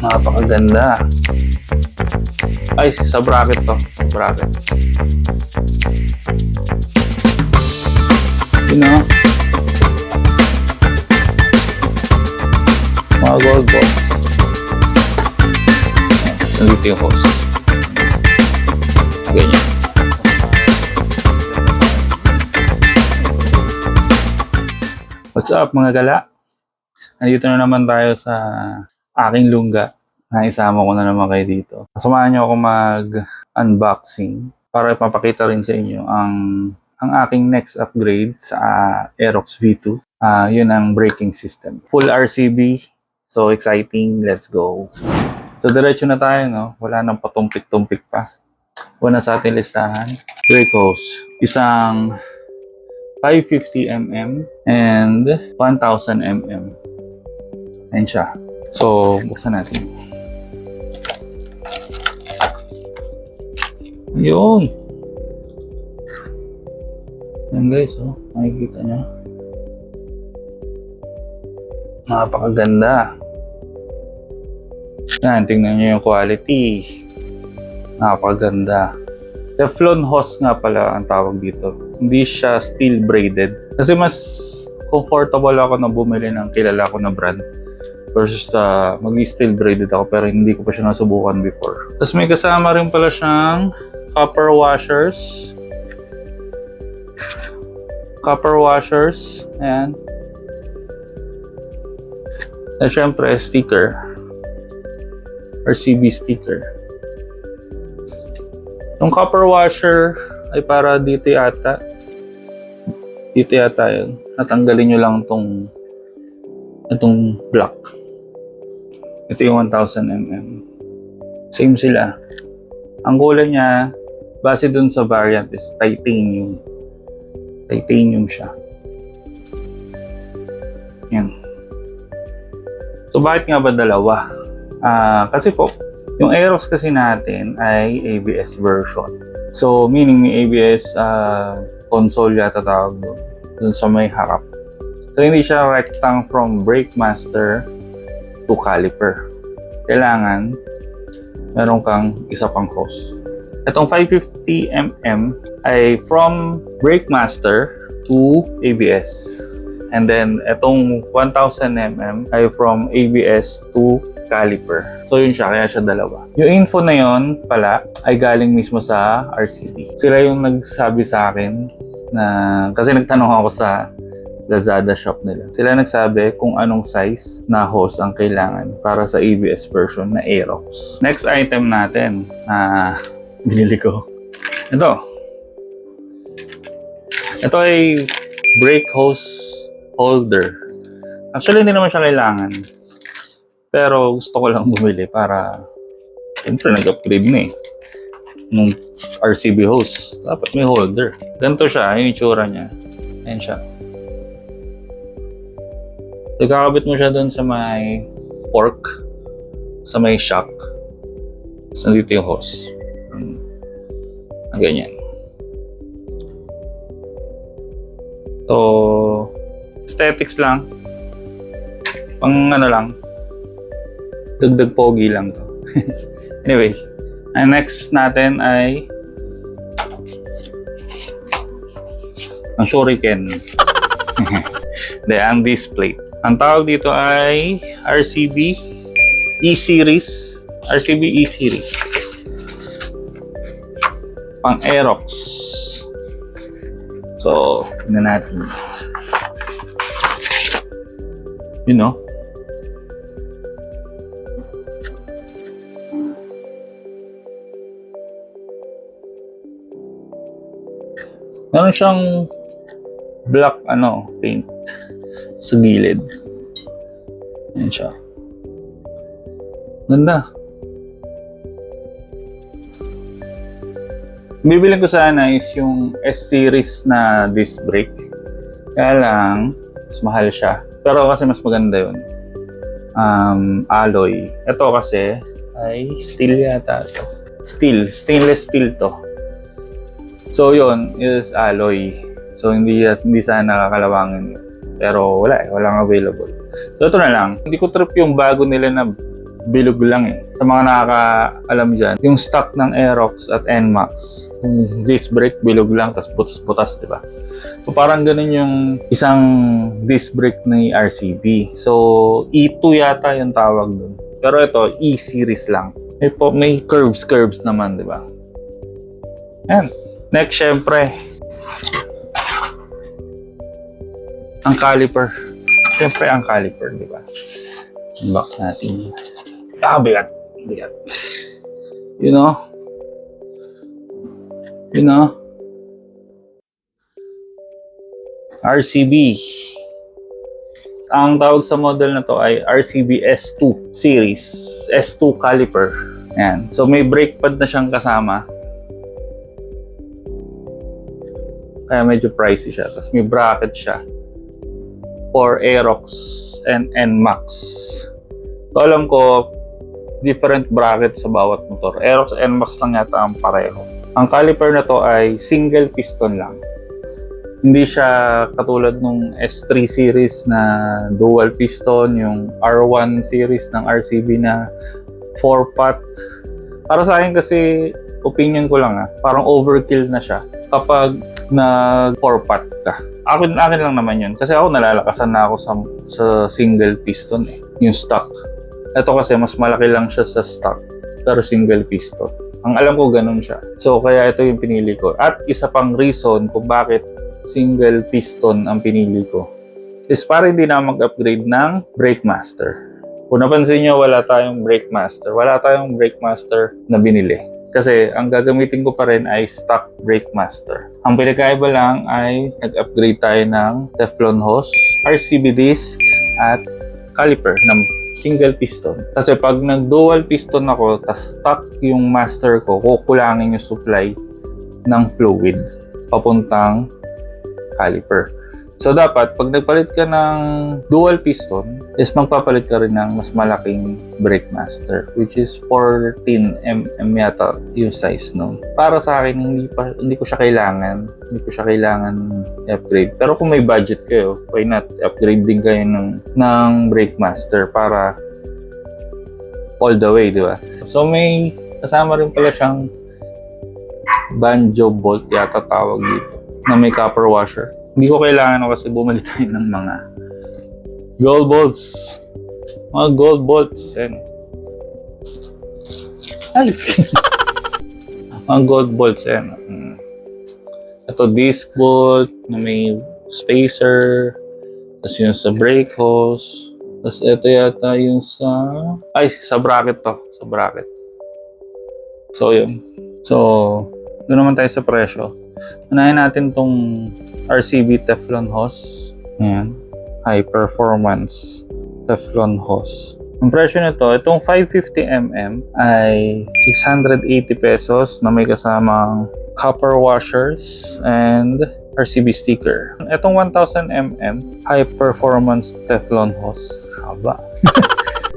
Napakaganda. Ay, sa bracket to. Sa bracket. You know? Mga gold box. Nandito yung hose. Ganyan. What's up mga gala? Nandito na naman tayo sa aking lungga. Naisama ko na naman kayo dito. Samahan niyo ako mag-unboxing para ipapakita rin sa inyo ang aking next upgrade sa Aerox V2. Yun ang braking system. Full RCB. So exciting. Let's go. So diretso na tayo, no? Wala nang patumpik-tumpik pa. Una sa ating listahan. Brake hose. Isang 550mm and 1000mm. Ayan siya. So, buksan natin. Yun. Yan guys, oh. Makikita nyo. Napakaganda. Yan, tingnan nyo yung quality. Napakaganda. Teflon hose nga pala ang tawag dito. Hindi siya steel braided. Kasi mas comfortable ako na bumili ng kilala ko na brand versus mag-steel braided ako pero hindi ko pa siya nasubukan before. Tapos may kasama rin pala siyang copper washers. Copper washers. Ayan. At syempre, sticker. RCB sticker. Yung copper washer ay para dito yata. Dito yata yun. Natanggalin nyo lang itong block. Ito yung 1000mm. Same sila. Ang kulay niya, base dun sa variant is titanium. Titanium siya. Yan. So bakit nga ba dalawa? Kasi po, yung Aerox kasi natin ay ABS version. So, meaning may ABS console yata tawag dun sa may harap. So, hindi siya rectang from brake master to caliper. Kailangan meron kang isa pang hose. Itong 550mm ay from brake master to ABS. And then, itong 1000mm ay from ABS to caliper. So yun siya, kaya siya dalawa. Yung info na yun pala ay galing mismo sa RCB. Sila yung nagsabi sa akin na, kasi nagtanong ako sa Lazada shop nila. Sila nagsabi kung anong size na hose ang kailangan para sa ABS version na Aerox. Next item natin na binili ko. Ito ay brake hose holder. Actually, hindi naman siya kailangan. Pero gusto ko lang bumili para siyempre nag-upgrade na eh. Nung RCB hose, dapat may holder. Ganito siya, yung itsura niya. Ayan siya. Ikakabit mo siya doon sa may fork, sa may shock. Tapos nandito yung hose. Ganyan. So, aesthetics lang. Pang ano lang. Dagdag pogi lang to. Anyway, ang next natin ay ang shuriken. Ang display. Ang tawag dito ay RCB E-Series. RCB E-Series. Pang Aerox. So, tignan natin. You know? Meron siyang black paint sa gilid. Ayan siya. Ganda. Bibiling ko sana is yung S-Series na disc brake. Kaya lang, mas mahal siya. Pero kasi mas maganda yun. Alloy. Ito kasi ay steel yata ito. Steel. Stainless steel to. So yun is alloy. So hindi sana nakakalawangin yun. Pero wala walang available. So ito na lang. Hindi ko trip yung bago nila na bilog lang eh. Sa mga nakakaalam dyan, yung stock ng Aerox at NMAX, yung disc brake bilog lang, tapos butas-butas, di ba? So parang ganun yung isang disc brake ni RCB. So E2 yata yung tawag dun. Pero ito, E-series lang. May curves naman, di ba? Yan. Next, syempre, ang caliper. Syempre, ang caliper, di ba? Unbox natin. Bigat. You know? RCB. Ang tawag sa model na to ay RCB S2 series. S2 caliper. Ayan. So, may brake pad na siyang kasama. Kaya medyo pricey siya. Tapos may bracket siya for Aerox and NMAX. So, alam ko, different bracket sa bawat motor. Aerox and NMAX lang yata ang pareho. Ang caliper na to ay single piston lang. Hindi siya katulad nung S3 series na dual piston, yung R1 series ng RCB na 4-pot. Para sa akin kasi, opinion ko lang parang overkill na siya kapag nag 4-pot ka. Akin lang naman yun. Kasi ako nalalakasan na ako sa single piston yung stock. Ito kasi mas malaki lang siya sa stock pero single piston. Ang alam ko ganun siya. So kaya ito yung pinili ko. At isa pang reason kung bakit single piston ang pinili ko is para hindi na mag-upgrade ng Brake Master. Kung napansin nyo, wala tayong Brake Master na binili. Kasi ang gagamitin ko pa rin ay stock Brake Master. Ang pinakaiba lang ay nag-upgrade tayo ng Teflon hose, RCB disc, at caliper ng single piston. Kasi pag nag-dual piston ako, tas stock yung master ko, kukulangin yung supply ng fluid papuntang caliper. So dapat pag nagpalit ka ng dual piston is magpapalit ka rin ng mas malaking brake master, which is 14mm yata yung size nun. Para sa akin hindi ko siya kailangan i-upgrade. Pero kung may budget kayo, why not upgrade din kayo ng brake master para all the way, di ba? So may kasama rin pala siyang banjo bolt yata tawag dito, na may copper washer. Hindi ko kailangan kasi bumili tayo ng mga gold bolts. Mga gold bolts. Yan. Ay! Mga gold bolts. Yan. Ito disc bolt na may spacer. Tapos yung sa brake hose. Tapos ito yata yung sa bracket to. Sa bracket. So yun. So, doon naman tayo sa presyo. Unahin natin tong RCB Teflon hose. Ayan. High performance Teflon hose. Ang presyo nito, itong 550mm ay 680 pesos na may kasamang copper washers and RCB sticker. Itong 1000mm high performance Teflon hose, haba,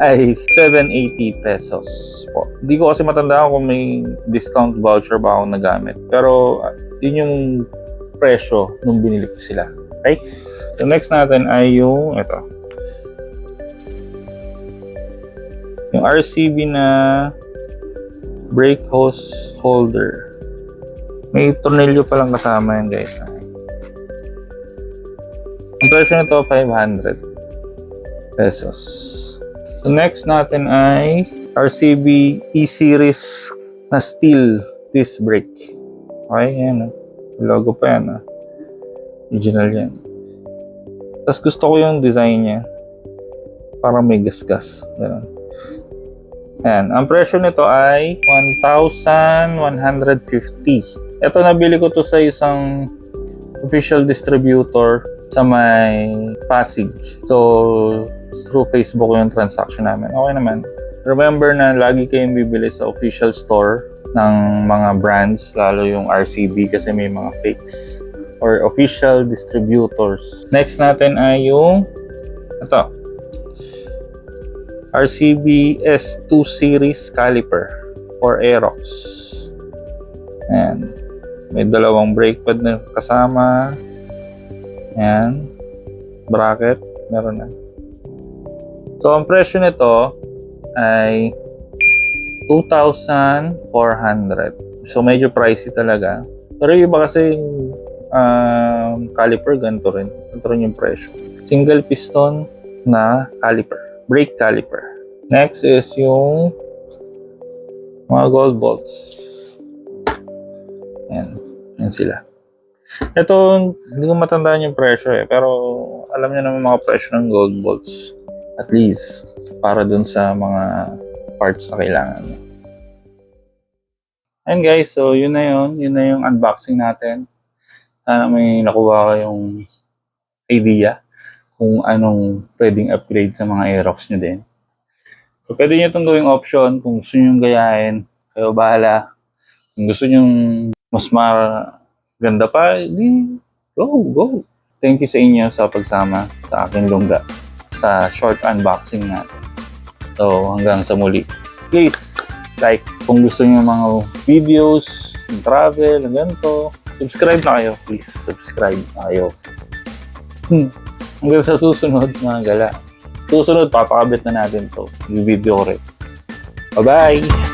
ay 780 pesos po. Hindi ko kasi matandaan kung may discount voucher ba ako nagamit. Pero yun yung presyo nung binili ko sila. Okay? So next natin ay yung ito. Yung RCB na brake hose holder. May tornilyo pa lang kasama yan, guys. Ang presyo nito 500 pesos. So next natin ay RCB E-series na steel disc brake. Okay, yan. Logo pa yan. Original yan. Tapos gusto ko yung design niya. Parang may gas-gas. Ganun. Ayan. Ang presyo nito ay 1,150. Ito, nabili ko to sa isang official distributor sa may Pasig. So, through Facebook yung transaction namin. Okay naman. Remember na lagi kayong bibili sa official store ng mga brands, lalo yung RCB kasi may mga fakes or official distributors. Next natin ay yung ito, RCB S2 series caliper for Aerox. Ayan. May dalawang brake pad na kasama. Ayan. Bracket. Meron na. So, ang presyo nito ay 2,400. So, medyo pricey talaga. Pero yung iba kasi caliper, ganito rin. Ganito rin yung presyo. Single piston na caliper. Brake caliper. Next is yung mga gold bolts. Yan. Yan sila. Ito, hindi ko matandaan yung presyo pero alam niyo naman mga presyo ng gold bolts. At least, para dun sa mga parts na kailangan niyo. Ayun guys, so yun na yun. Yun na yung unboxing natin. Sana may nakuha kayong idea kung anong pwedeng upgrade sa mga Aerox nyo din. So, pwede nyo itong gawing option. Kung gusto nyo gayahin, kayo bahala. Kung gusto nyo mas maganda pa, di, go! Thank you sa inyo sa pagsama sa aking lungga sa short unboxing natin. So, hanggang sa muli. Please, like, kung gusto nyo mga videos, travel, ganito, subscribe na kayo. Please, subscribe na kayo. Hanggang sa susunod, mga gala. Susunod, papakabit na natin to. Yung video ko rin. Bye-bye!